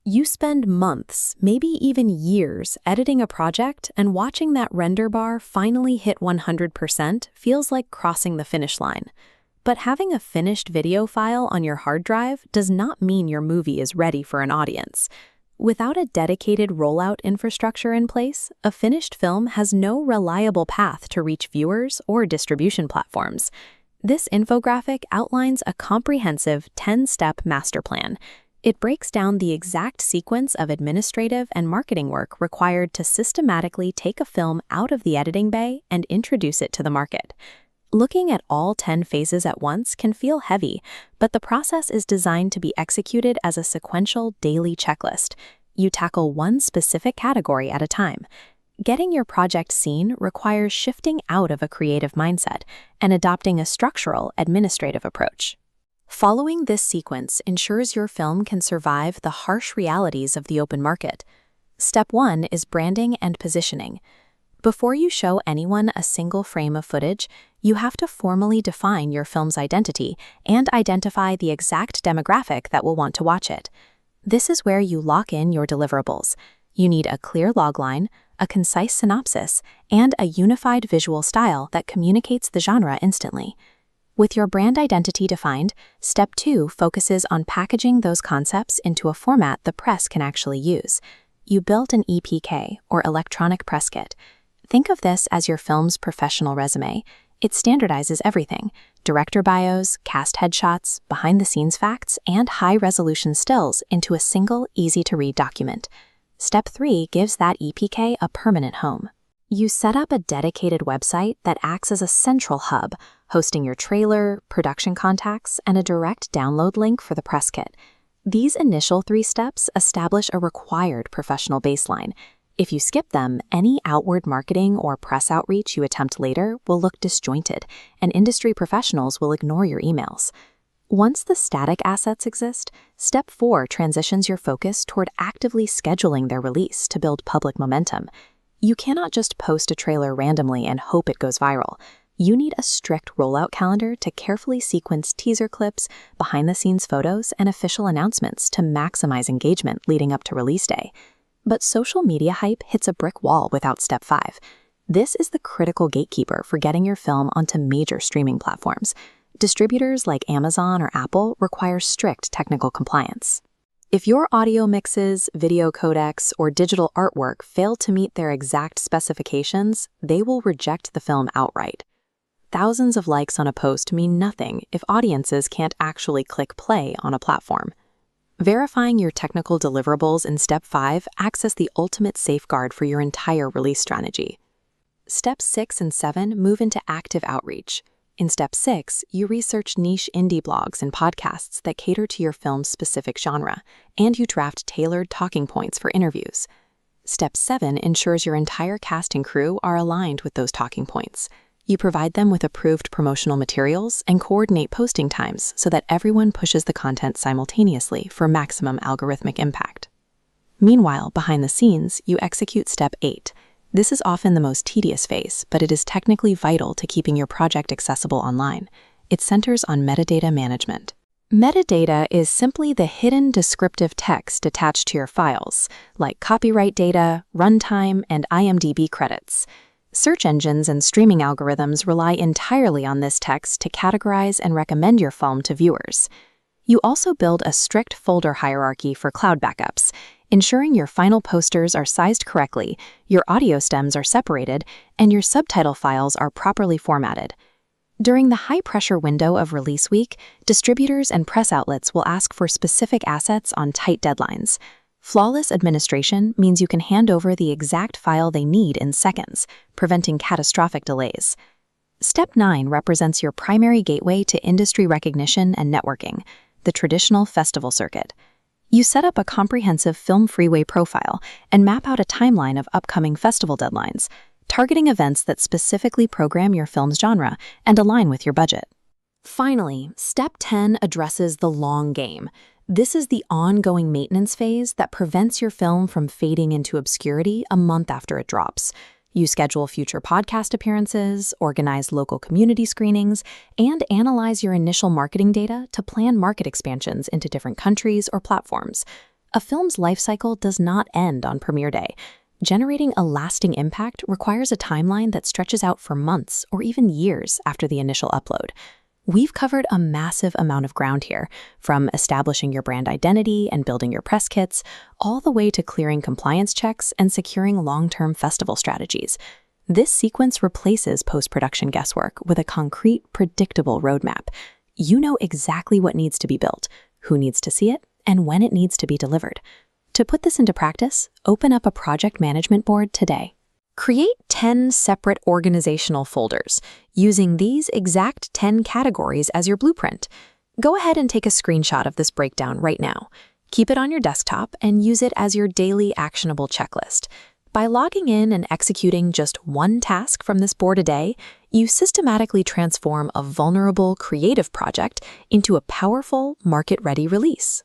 You spend months, maybe even years, editing a project, and watching that render bar finally hit 100% feels like crossing the finish line. But having a finished video file on your hard drive does not mean your movie is ready for an audience. Without a dedicated rollout infrastructure in place, a finished film has no reliable path to reach viewers or distribution platforms. This infographic outlines a comprehensive 10-step master plan. It breaks down the exact sequence of administrative and marketing work required to systematically take a film out of the editing bay and introduce it to the market. Looking at all 10 phases at once can feel heavy, but the process is designed to be executed as a sequential daily checklist. You tackle one specific category at a time. Getting your project seen requires shifting out of a creative mindset and adopting a structural, administrative approach. Following this sequence ensures your film can survive the harsh realities of the open market. Step 1 is branding and positioning. Before you show anyone a single frame of footage, you have to formally define your film's identity and identify the exact demographic that will want to watch it. This is where you lock in your deliverables. You need a clear logline, a concise synopsis, and a unified visual style that communicates the genre instantly. With your brand identity defined, Step 2 focuses on packaging those concepts into a format the press can actually use. You built an EPK, or electronic press kit. Think of this as your film's professional resume. It standardizes everything: director bios, cast headshots, behind-the-scenes facts, and high-resolution stills into a single, easy-to-read document. Step 3 gives that EPK a permanent home. You set up a dedicated website that acts as a central hub, hosting your trailer, production contacts, and a direct download link for the press kit. These initial 3 steps establish a required professional baseline. If you skip them, any outward marketing or press outreach you attempt later will look disjointed, and industry professionals will ignore your emails. Once the static assets exist, Step 4 transitions your focus toward actively scheduling their release to build public momentum. You cannot just post a trailer randomly and hope it goes viral. You need a strict rollout calendar to carefully sequence teaser clips, behind-the-scenes photos, and official announcements to maximize engagement leading up to release day. But social media hype hits a brick wall without Step 5. This is the critical gatekeeper for getting your film onto major streaming platforms. Distributors like Amazon or Apple require strict technical compliance. If your audio mixes, video codecs, or digital artwork fail to meet their exact specifications, they will reject the film outright. Thousands of likes on a post mean nothing if audiences can't actually click play on a platform. Verifying your technical deliverables in Step 5 acts as the ultimate safeguard for your entire release strategy. Steps 6 and 7 move into active outreach. In Step 6, you research niche indie blogs and podcasts that cater to your film's specific genre, and you draft tailored talking points for interviews. Step 7 ensures your entire cast and crew are aligned with those talking points. You provide them with approved promotional materials and coordinate posting times so that everyone pushes the content simultaneously for maximum algorithmic impact. Meanwhile, behind the scenes, you execute Step 8. This is often the most tedious phase, but it is technically vital to keeping your project accessible online. It centers on metadata management. Metadata is simply the hidden descriptive text attached to your files, like copyright data, runtime, and IMDb credits. Search engines and streaming algorithms rely entirely on this text to categorize and recommend your film to viewers. You also build a strict folder hierarchy for cloud backups, ensuring your final posters are sized correctly, your audio stems are separated, and your subtitle files are properly formatted. During the high-pressure window of release week, distributors and press outlets will ask for specific assets on tight deadlines. Flawless administration means you can hand over the exact file they need in seconds, preventing catastrophic delays. Step 9 represents your primary gateway to industry recognition and networking, the traditional festival circuit. You set up a comprehensive film freeway profile and map out a timeline of upcoming festival deadlines, targeting events that specifically program your film's genre and align with your budget. Finally, Step 10 addresses the long game. This is the ongoing maintenance phase that prevents your film from fading into obscurity a month after it drops. You schedule future podcast appearances, organize local community screenings, and analyze your initial marketing data to plan market expansions into different countries or platforms. A film's life cycle does not end on premiere day. Generating a lasting impact requires a timeline that stretches out for months or even years after the initial upload. We've covered a massive amount of ground here, from establishing your brand identity and building your press kits, all the way to clearing compliance checks and securing long-term festival strategies. This sequence replaces post-production guesswork with a concrete, predictable roadmap. You know exactly what needs to be built, who needs to see it, and when it needs to be delivered. To put this into practice, open up a project management board today. Create 10 separate organizational folders, using these exact 10 categories as your blueprint. Go ahead and take a screenshot of this breakdown right now. Keep it on your desktop and use it as your daily actionable checklist. By logging in and executing just one task from this board a day, you systematically transform a vulnerable, creative project into a powerful, market-ready release.